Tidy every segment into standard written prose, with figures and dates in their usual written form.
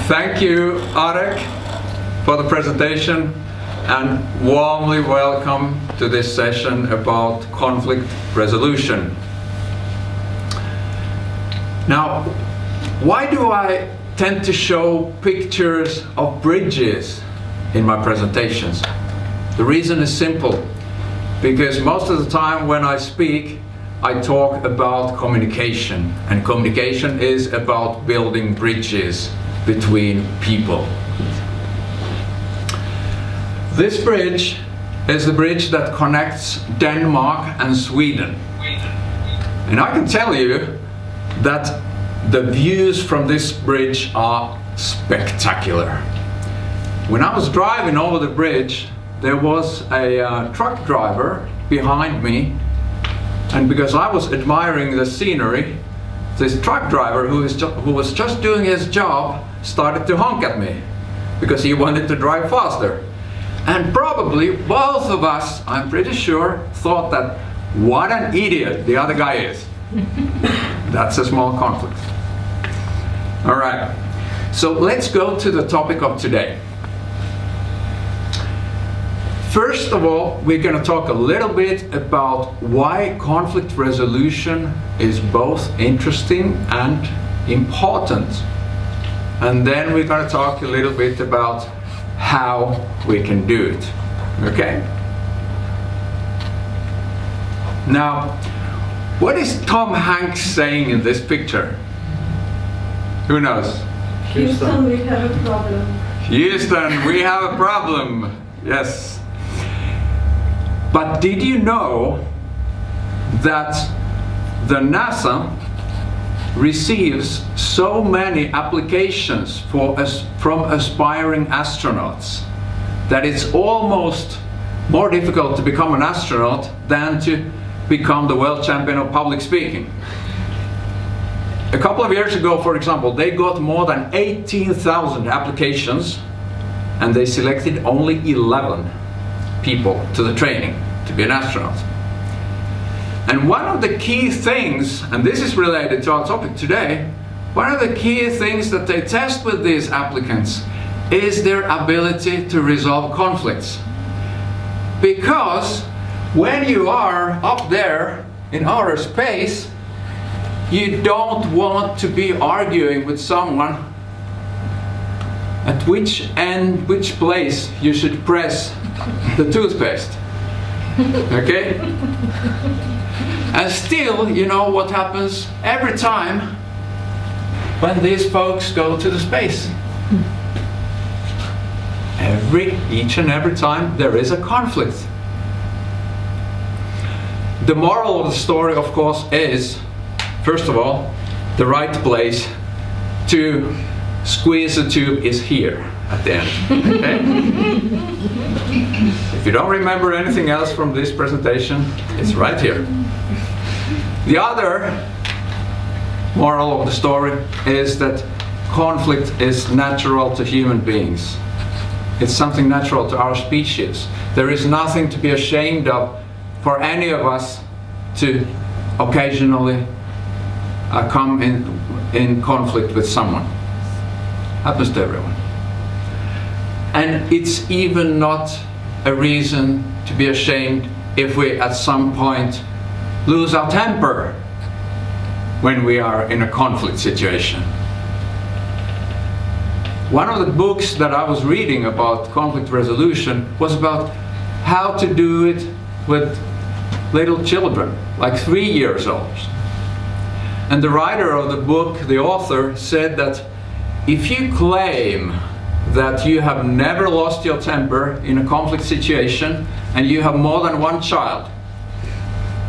Thank you, Arek, for the presentation, and warmly welcome to this session about conflict resolution. Now, why do I tend to show pictures of bridges in my presentations? The reason is simple, because most of the time when I speak, I talk about communication, and communication is about building bridges between people. This bridge is the bridge that connects Denmark and Sweden. And I can tell you that the views from this bridge are spectacular. When I was driving over the bridge, there was a truck driver behind me, and because I was admiring the scenery, this truck driver who was just doing his job started to honk at me because he wanted to drive faster. And probably both of us, I'm pretty sure, thought that what an idiot the other guy is. That's a small conflict. All right, so let's go to the topic of today. First of all, we're going to talk a little bit about why conflict resolution is both interesting and important. And then we're going to talk a little bit about how we can do it. Okay? Now, what is Tom Hanks saying in this picture? Who knows? Houston, we have a problem. Houston, we have a problem. Yes. But did you know that the NASA receives so many applications from aspiring astronauts that it's almost more difficult to become an astronaut than to become the world champion of public speaking? A couple of years ago, for example, they got more than 18,000 applications, and they selected only 11 people to the training to be an astronaut. And one of the key things, and this is related to our topic today, one of the key things that they test with these applicants is their ability to resolve conflicts. Because when you are up there in outer space, you don't want to be arguing with someone at which place you should press the toothpaste. Okay? And still, you know what happens every time when these folks go to the space? Each and every time there is a conflict. The moral of the story, of course, is, first of all, the right place to squeeze the tube is here at the end. Okay? If you don't remember anything else from this presentation, it's right here. The other moral of the story is that conflict is natural to human beings. It's something natural to our species. There is nothing to be ashamed of for any of us to occasionally come in conflict with someone. Happens to everyone. And it's even not a reason to be ashamed if we at some point lose our temper when we are in a conflict situation. One of the books that I was reading about conflict resolution was about how to do it with little children, like 3 years old. And the writer of the book, the author, said that if you claim that you have never lost your temper in a conflict situation and you have more than one child,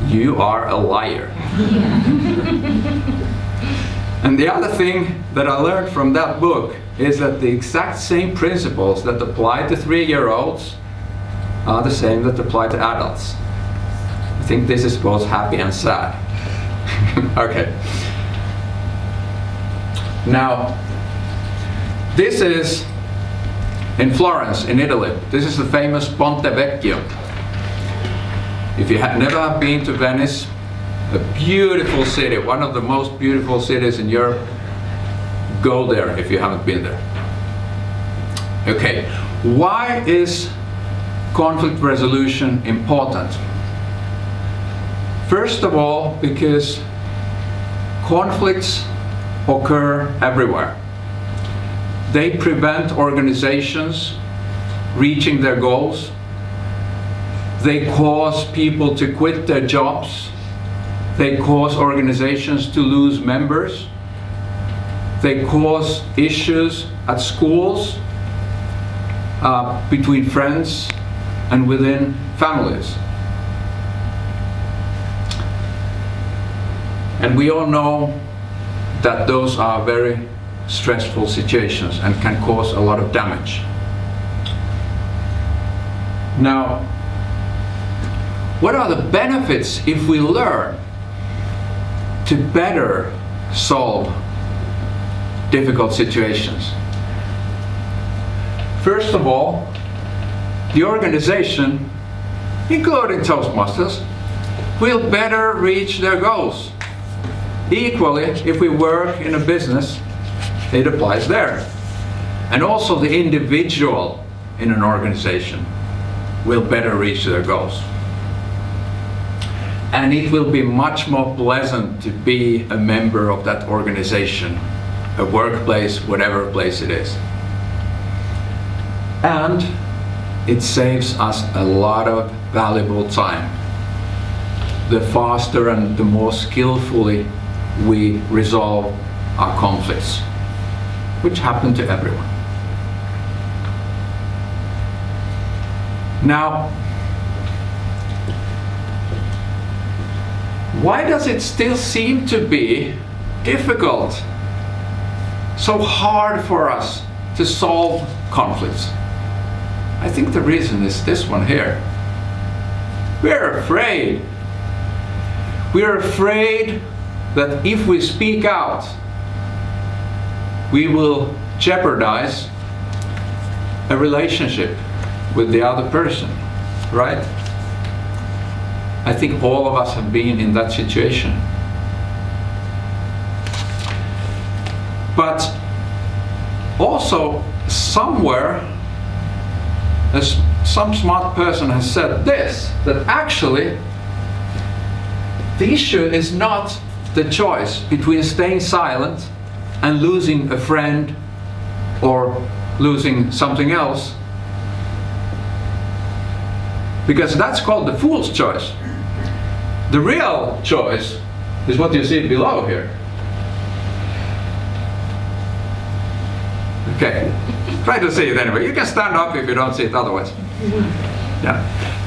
you are a liar. And the other thing that I learned from that book is that the exact same principles that apply to 3-year-olds are the same that apply to adults. I think this is both happy and sad. Okay. Now, this is in Florence, in Italy. This is the famous Ponte Vecchio. If you have never been to Venice, a beautiful city, one of the most beautiful cities in Europe, go there if you haven't been there. Okay, why is conflict resolution important? First of all, because conflicts occur everywhere. They prevent organizations reaching their goals. They cause people to quit their jobs. They cause organizations to lose members. They cause issues at schools, between friends, and within families. And we all know that those are very stressful situations and can cause a lot of damage. Now, what are the benefits if we learn to better solve difficult situations? First of all, the organization, including Toastmasters, will better reach their goals. Equally, if we work in a business, it applies there. And also the individual in an organization will better reach their goals. And it will be much more pleasant to be a member of that organization, a workplace, whatever place it is. And it saves us a lot of valuable time. The faster and the more skillfully we resolve our conflicts, which happen to everyone. Now, why does it still seem to be difficult, so hard for us to solve conflicts? I think the reason is this one here. We're afraid. We're afraid that if we speak out, we will jeopardize a relationship with the other person, right? I think all of us have been in that situation. But also, somewhere, some smart person has said this, that actually, the issue is not the choice between staying silent and losing a friend or losing something else, because that's called the fool's choice. The real choice is what you see below here. Okay, try to see it anyway. You can stand up if you don't see it otherwise. Yeah.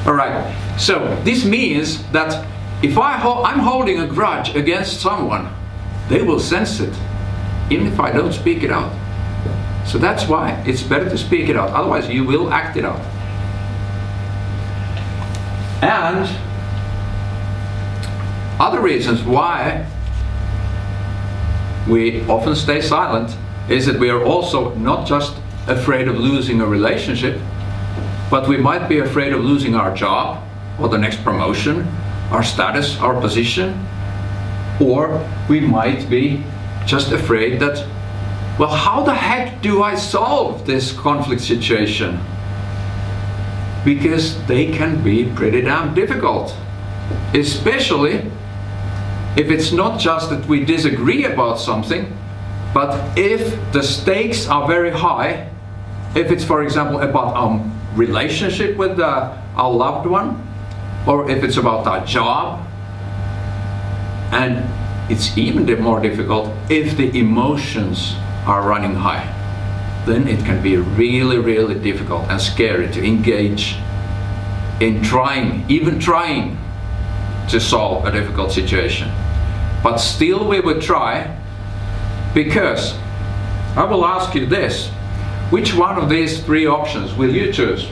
All right. So this means that if I'm holding a grudge against someone, they will sense it, even if I don't speak it out. So that's why it's better to speak it out. Otherwise, you will act it out. And other reasons why we often stay silent is that we are also not just afraid of losing a relationship, but we might be afraid of losing our job or the next promotion, our status, our position, or we might be just afraid that, well, how the heck do I solve this conflict situation? Because they can be pretty damn difficult, especially if it's not just that we disagree about something, but if the stakes are very high, if it's, for example, about our relationship with our loved one, or if it's about our job, and it's even more difficult if the emotions are running high, then it can be really, really difficult and scary to engage in even trying to solve a difficult situation. But still we would try, because I will ask you this: which one of these three options will you choose?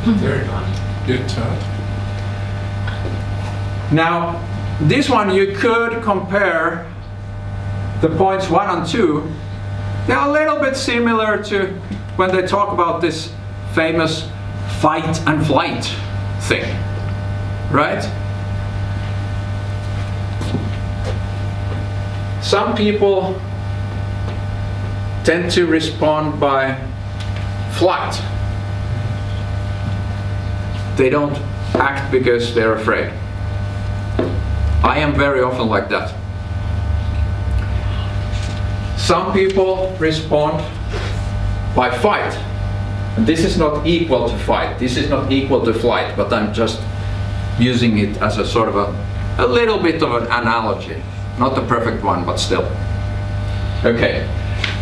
Third one. Good turn. Now, this one you could compare the points 1 and 2. They're a little bit similar to when they talk about this famous fight and flight thing, right? Some people tend to respond by flight. They don't act because they're afraid. I am very often like that. Some people respond by fight. And this is not equal to fight. This is not equal to flight, but I'm just using it as a sort of a little bit of an analogy. Not the perfect one, but still. Okay.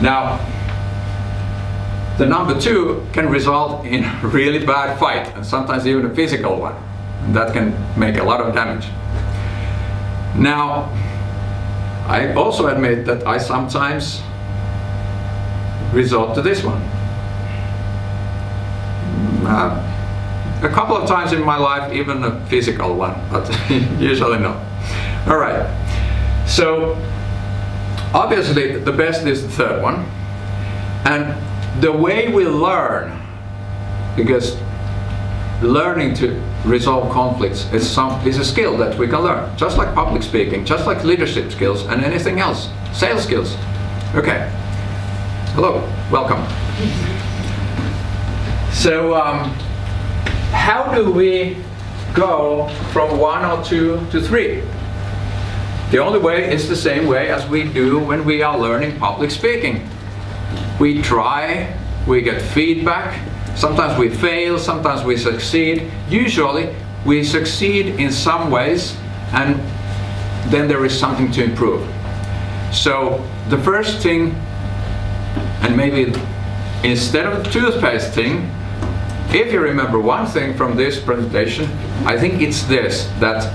Now, the number 2 can result in a really bad fight, and sometimes even a physical one. And that can make a lot of damage. Now, I also admit that I sometimes resort to this one. A couple of times in my life, even a physical one, but usually no. All right. So, obviously, the best is the third one. And the way we learn, because learning to resolve conflicts is a skill that we can learn, just like public speaking, just like leadership skills and anything else, sales skills. Okay. Hello, welcome. So, how do we go from 1 or 2 to 3? The only way is the same way as we do when we are learning public speaking. We try, we get feedback, sometimes we fail, sometimes we succeed. Usually we succeed in some ways and then there is something to improve. So the first thing, and maybe instead of the toothpaste thing, if you remember one thing from this presentation, I think it's this, that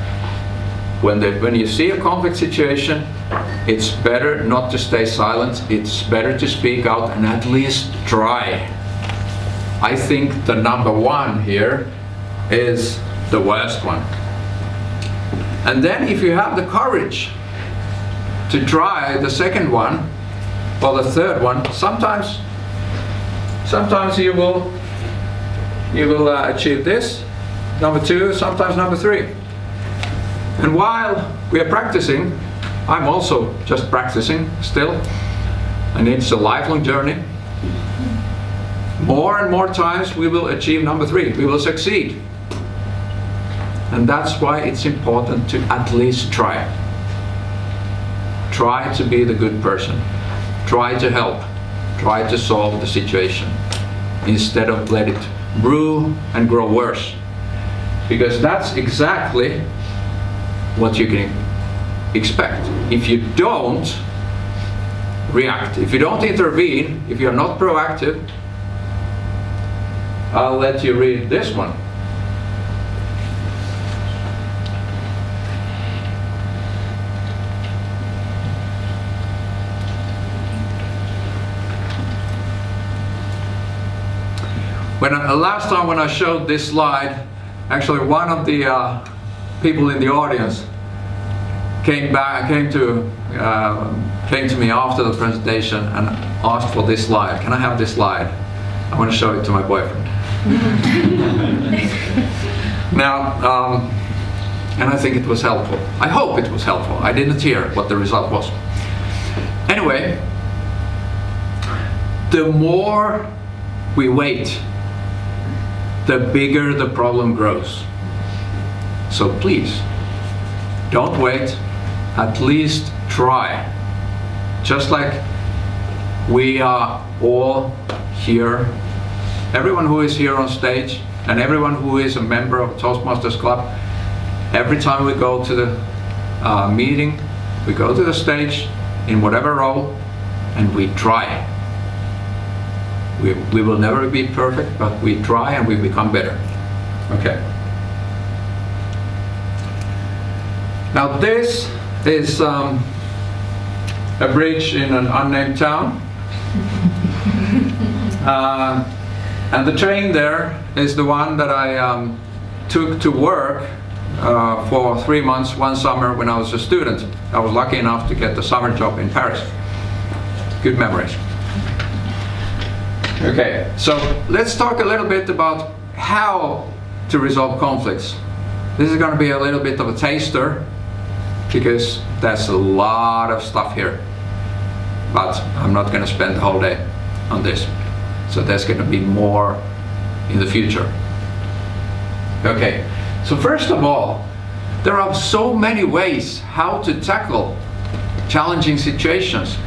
when you see a conflict situation, it's better not to stay silent, it's better to speak out and at least try. I think the number 1 here is the worst one. And then if you have the courage to try the second one, or the third one, sometimes you will achieve this, number 2, sometimes number 3. And while we are practicing, I'm also just practicing still, and it's a lifelong journey. More and more times we will achieve number 3, we will succeed. And that's why it's important to at least try. Try to be the good person. Try to help. Try to solve the situation. Instead of let it brew and grow worse. Because that's exactly what you can expect. If you don't react, if you don't intervene, if you're not proactive, I'll let you read this one. Last time when I showed this slide, actually one of the people in the audience came to me after the presentation and asked for this slide. Can I have this slide? I want to show it to my boyfriend. Now, and I think it was helpful. I hope it was helpful. I didn't hear what the result was. Anyway, the more we wait, the bigger the problem grows. So please, don't wait, at least try. Just like we are all here, everyone who is here on stage, and everyone who is a member of Toastmasters Club, every time we go to the meeting, we go to the stage in whatever role, and we try. We will never be perfect, but we try and we become better. Okay. Now this is a bridge in an unnamed town. And the train there is the one that I took to work for 3 months one summer when I was a student. I was lucky enough to get the summer job in Paris. Good memories. Okay, so let's talk a little bit about how to resolve conflicts. This is going to be a little bit of a taster because there's a lot of stuff here. But I'm not going to spend the whole day on this. So there's going to be more in the future. Okay, so first of all, there are so many ways how to tackle challenging situations.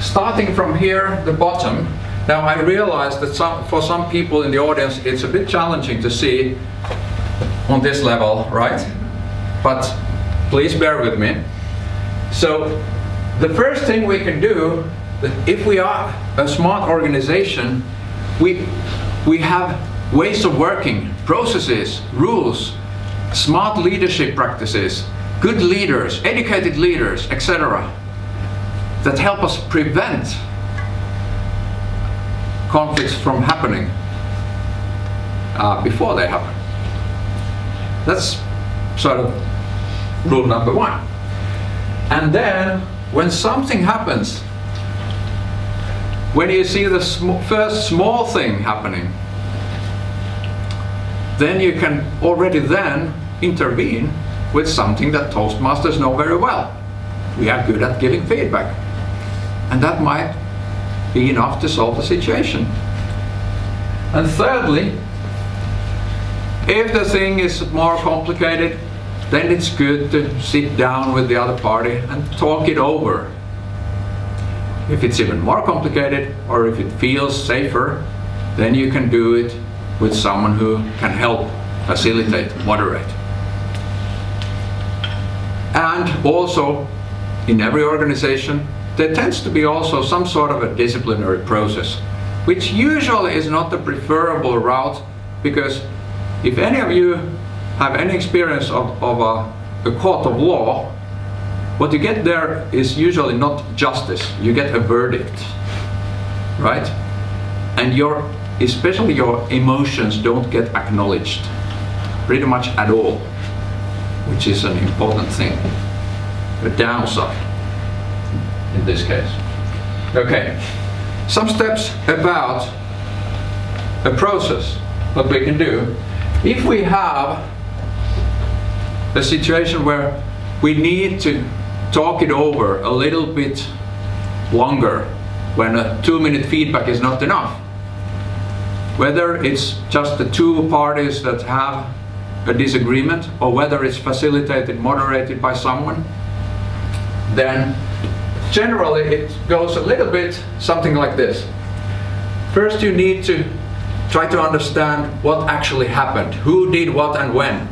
Starting from here, the bottom. Now I realize that for some people in the audience it's a bit challenging to see on this level, right? But please bear with me. So the first thing we can do, if we are a smart organization, we have ways of working, processes, rules, smart leadership practices, good leaders, educated leaders, etc. that help us prevent conflicts from happening before they happen. That's sort of rule number one. And then when something happens, when you see the first small thing happening, then you can already then intervene with something that Toastmasters know very well. We are good at giving feedback. And that might be enough to solve the situation. And thirdly, if the thing is more complicated, then it's good to sit down with the other party and talk it over. If it's even more complicated, or if it feels safer, then you can do it with someone who can help, facilitate, moderate. And also, in every organization, there tends to be also some sort of a disciplinary process, which usually is not the preferable route, because if any of you have any experience of a court of law, what you get there is usually not justice, you get a verdict, right? And especially your emotions don't get acknowledged, pretty much at all, which is an important thing, a downside in this case. Okay, some steps about a process, what we can do. If we have a situation where we need to talk it over a little bit longer, when a 2-minute feedback is not enough, whether it's just the two parties that have a disagreement, or whether it's facilitated, moderated by someone, then generally it goes a little bit something like this. First you need to try to understand what actually happened, who did what and when,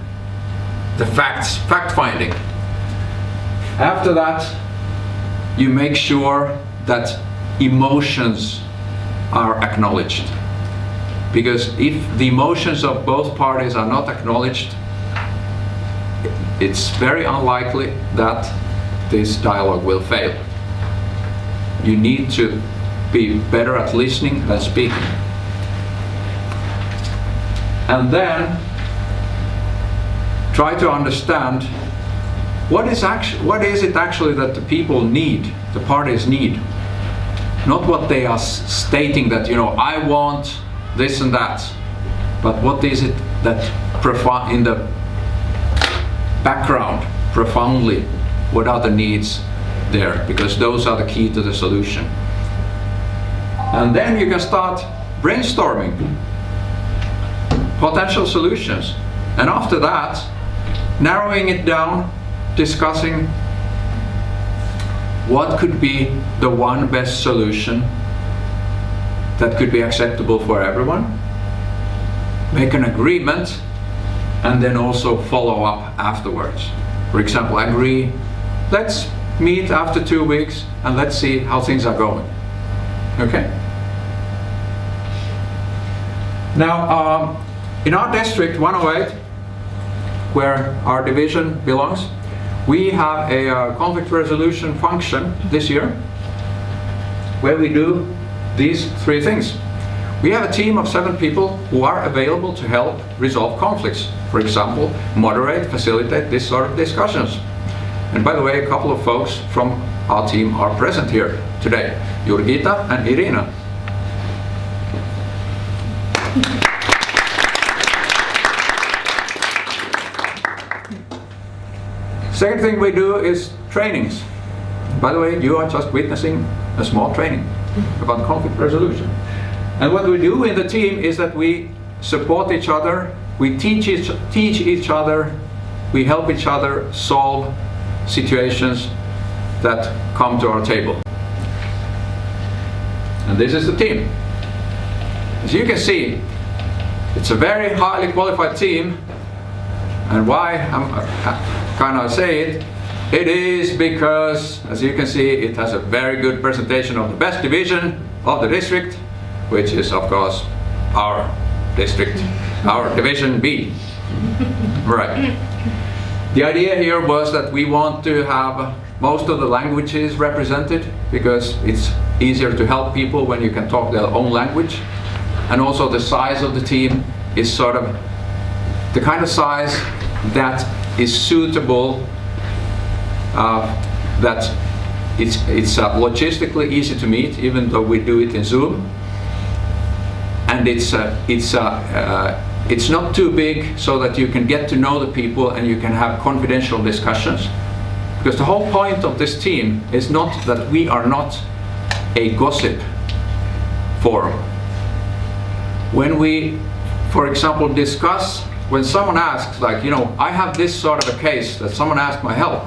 the facts, fact-finding. After that, you make sure that emotions are acknowledged. Because if the emotions of both parties are not acknowledged, it's very unlikely that this dialogue will fail. You need to be better at listening than speaking. And then try to understand what is it actually that the people need, the parties need. Not what they are stating that, I want this and that, but what is it that in the background, profoundly, what are the needs there? Because those are the key to the solution. And then you can start brainstorming potential solutions. And after that, narrowing it down, discussing what could be the one best solution that could be acceptable for everyone, make an agreement, and then also follow up afterwards. For example, agree, let's meet after 2 weeks and let's see how things are going. Okay? Now, in our district 108, where our division belongs, we have a conflict resolution function this year where we do these 3 things. We have a team of 7 people who are available to help resolve conflicts. For example, moderate, facilitate this sort of discussions. And by the way, a couple of folks from our team are present here today, Jurgita and Irina. Second thing we do is trainings. By the way, you are just witnessing a small training about conflict resolution. And what we do in the team is that we support each other, we teach each other, we help each other solve situations that come to our table. And this is the team. As you can see, it's a very highly qualified team. And why can I say it? It is because, as you can see, it has a very good presentation of the best division of the district, which is, of course, our district, our Division B. Right. The idea here was that we want to have most of the languages represented, because it's easier to help people when you can talk their own language. And also the size of the team is sort of the kind of size that is suitable, that it's logistically easy to meet, even though we do it in Zoom. And it's not too big, so that you can get to know the people and you can have confidential discussions. Because the whole point of this team is not that we are not a gossip forum. When we, for example, discuss, when someone asks, like, you know, I have this sort of a case that someone asked my help,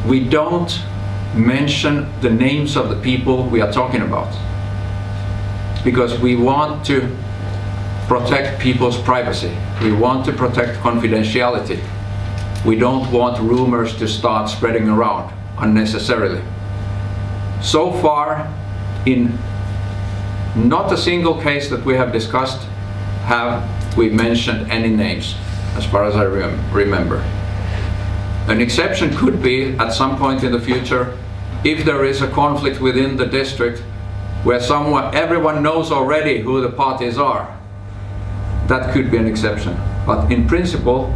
we don't mention the names of the people we are talking about, because we want to protect people's privacy. We want to protect confidentiality. We don't want rumors to start spreading around unnecessarily. So far, in not a single case that we have discussed have we mentioned any names, as far as I remember. An exception could be, at some point in the future, if there is a conflict within the district where everyone knows already who the parties are. That could be an exception. But in principle,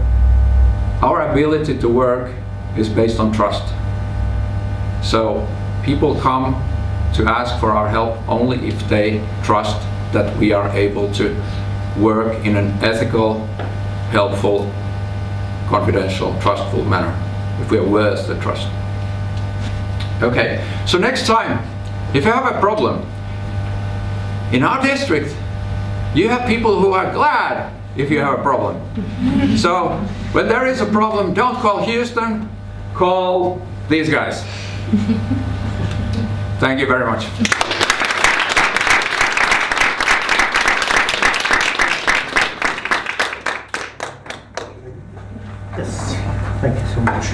our ability to work is based on trust. So people come to ask for our help only if they trust that we are able to work in an ethical, helpful, confidential, trustful manner, if we are worth the trust. Okay, so next time, if you have a problem, in our district, you have people who are glad if you have a problem. So when there is a problem, don't call Houston, call these guys. Thank you very much. Yes, thank you so much.